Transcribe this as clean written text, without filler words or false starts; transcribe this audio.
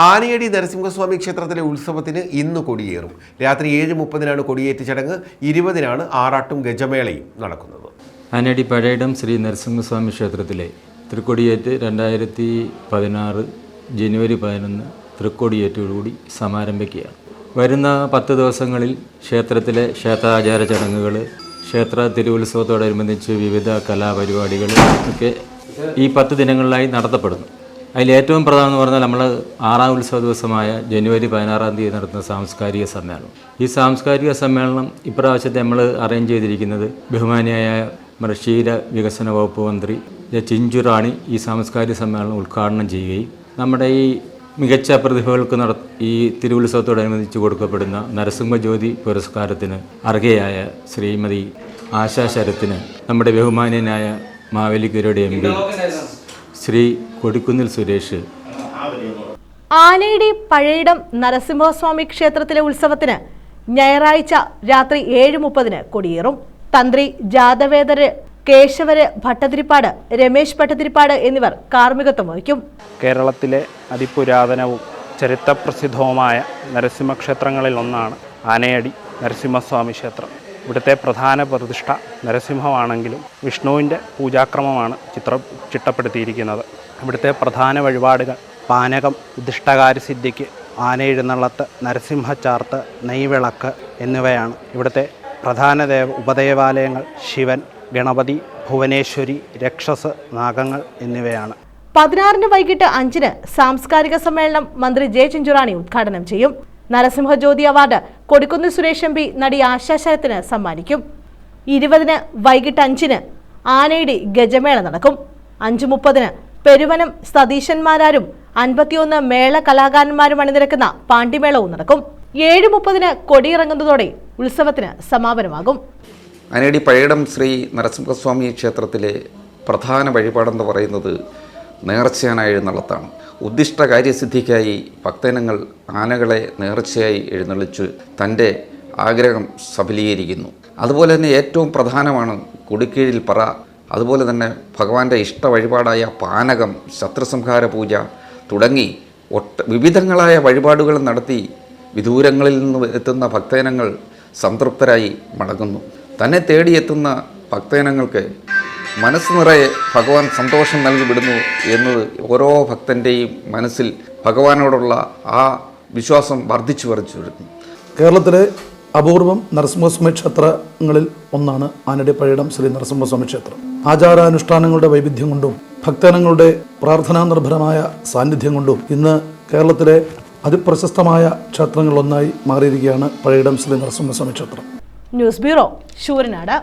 ആനയടി നരസിംഹസ്വാമി ക്ഷേത്രത്തിലെ ഉത്സവത്തിന് ഇന്ന് കൊടിയേറും. രാത്രി 7:30 കൊടിയേറ്റ് ചടങ്ങ്, 20 ആറാട്ടും ഗജമേളയും നടക്കുന്നത്. ആനയടി പഴയിടം ശ്രീ നരസിംഹസ്വാമി ക്ഷേത്രത്തിലെ തൃക്കൊടിയേറ്റ് 2016 ജനുവരി 11 തൃക്കൊടിയേറ്റോടുകൂടി സമാരംഭിക്കുകയാണ്. വരുന്ന 10 ദിവസങ്ങളിൽ ക്ഷേത്രത്തിലെ ക്ഷേത്രാചാര ചടങ്ങുകൾ, ക്ഷേത്ര തിരുവുത്സവത്തോടനുബന്ധിച്ച് വിവിധ കലാപരിപാടികൾ ഒക്കെ ഈ 10 ദിനങ്ങളിലായി നടത്തപ്പെടുന്നു. അതിലേറ്റവും പ്രധാനം എന്ന് പറഞ്ഞാൽ നമ്മൾ 6ാം ഉത്സവ ദിവസമായ ജനുവരി 16 തീയതി നടത്തുന്ന സാംസ്കാരിക സമ്മേളനം. ഈ സാംസ്കാരിക സമ്മേളനം ഇപ്രാവശ്യത്തെ നമ്മൾ അറേഞ്ച് ചെയ്തിരിക്കുന്നത് ബഹുമാനിയായ ക്ഷീര വികസന വകുപ്പ് മന്ത്രി ചിഞ്ചുറാണി ഈ സാംസ്കാരിക സമ്മേളനം ഉദ്ഘാടനം ചെയ്യുകയും നമ്മുടെ ഈ മികച്ച പ്രതിഭകൾക്ക് ഈ തിരുവുത്സവത്തോടനുബന്ധിച്ച് കൊടുക്കപ്പെടുന്ന നരസിംഹജ്യോതി പുരസ്കാരത്തിന് അർഹയായ ശ്രീമതി ആശാ ശരത്തിന് നമ്മുടെ ബഹുമാന്യനായ മാവേലിക്കരയുടെ MP ശ്രീ കൊടിക്കുന്നിൽ സുരേഷ് ആനയടി പഴയിടം നരസിംഹസ്വാമി ക്ഷേത്രത്തിലെ ഉത്സവത്തിന് ഞായറാഴ്ച രാത്രി 7:30 കൊടിയേറും. തന്ത്രി ജാതവേദര്, കേശവര് ഭട്ടതിരിപ്പാട്, രമേശ് ഭട്ടതിരിപ്പാട് എന്നിവർ കാർമ്മികത്വം വഹിക്കും. കേരളത്തിലെ അതിപുരാതനവും ചരിത്രപ്രസിദ്ധവുമായ നരസിംഹക്ഷേത്രങ്ങളിൽ ഒന്നാണ് ആനയടി നരസിംഹസ്വാമി ക്ഷേത്രം. ഇവിടുത്തെ പ്രധാന പ്രതിഷ്ഠ നരസിംഹമാണെങ്കിലും വിഷ്ണുവിൻ്റെ പൂജാക്രമമാണ് ചിട്ടപ്പെടുത്തിയിരിക്കുന്നത്. ഇവിടുത്തെ പ്രധാന വഴിപാടുകൾ പാനകം, ഉദ്ദിഷ്ടകാര്യസിദ്ധിക്ക്, ആനയെഴുന്നള്ളത്ത്, നരസിംഹച്ചാർത്ത്, നെയ്വിളക്ക് എന്നിവയാണ്. ഇവിടുത്തെ പ്രധാന ഉപദേവാലയങ്ങൾ ശിവൻ, ഗണപതി, ഭുവനേശ്വരി, രക്ഷസ്, നാഗങ്ങൾ എന്നിവയാണ്. 16 വൈകിട്ട് 5 സാംസ്കാരിക സമ്മേളനം മന്ത്രി ചിഞ്ചുറാണി ഉദ്ഘാടനം ചെയ്യും. നരസിംഹജ്യോതി അവാർഡ് കൊടിക്കുന്നിൽ സുരേഷ് MP നടി ആശാ ശരത്തിന് സമ്മാനിക്കും. 20 വൈകിട്ട് 5 ആനയടി ഗജമേള നടക്കും. 5:30 പെരുവനം സതീശന്മാരും 51 മേള കലാകാരന്മാരും അണിനിരക്കുന്ന പാണ്ടിമേളവും നടക്കും. 7:30 കൊടിയിറങ്ങുന്നതോടെ ഉത്സവത്തിന് സമാപനമാകും. ആനയടി പഴയിടം ശ്രീ നരസിംഹസ്വാമി ക്ഷേത്രത്തിലെ പ്രധാന വഴിപാടെന്ന് പറയുന്നത് നേർച്ചയാന എഴുന്നള്ളത്താണ്. ഉദ്ദിഷ്ട കാര്യസിദ്ധിക്കായി ഭക്തജനങ്ങൾ ആനകളെ നേർച്ചയായി എഴുന്നള്ളിച്ച് തൻ്റെ ആഗ്രഹം സഫലീകരിക്കുന്നു. അതുപോലെ തന്നെ ഏറ്റവും പ്രധാനമാണ് കൊടിക്കീഴിൽ പറ. അതുപോലെ തന്നെ ഭഗവാന്റെ ഇഷ്ട വഴിപാടായ പാനകം, ശത്രുസംഹാര പൂജ തുടങ്ങി വിവിധങ്ങളായ വഴിപാടുകൾ നടത്തി വിദൂരങ്ങളിൽ നിന്ന് എത്തുന്ന ഭക്തജനങ്ങൾ സംതൃപ്തരായി മടങ്ങുന്നു. തന്നെ തേടിയെത്തുന്ന ഭക്തജനങ്ങൾക്ക് മനസ്സ് നിറയെ ഭഗവാൻ സന്തോഷം നൽകി വിടുന്നു എന്നത് ഓരോ ഭക്തൻ്റെയും മനസ്സിൽ ഭഗവാനോടുള്ള ആ വിശ്വാസം വർദ്ധിച്ചു വരുന്നു. കേരളത്തിലെ അപൂർവം നരസിംഹസ്വാമി ക്ഷേത്രങ്ങളിൽ ഒന്നാണ് ആനയടി പഴയിടം ശ്രീ നരസിംഹസ്വാമി ക്ഷേത്രം. ആചാരാനുഷ്ഠാനങ്ങളുടെ വൈവിധ്യം കൊണ്ടും ഭക്തജനങ്ങളുടെ പ്രാർത്ഥനാ നിർഭരമായ സാന്നിധ്യം കൊണ്ടും ഇന്ന് കേരളത്തിലെ അതിപ്രശസ്തമായ ക്ഷേത്രങ്ങളിലൊന്നായി മാറിയിരിക്കുകയാണ് പഴയിടം ശ്രീ നരസിംഹസ്വാമി ക്ഷേത്രം. News bureau, Sooranad.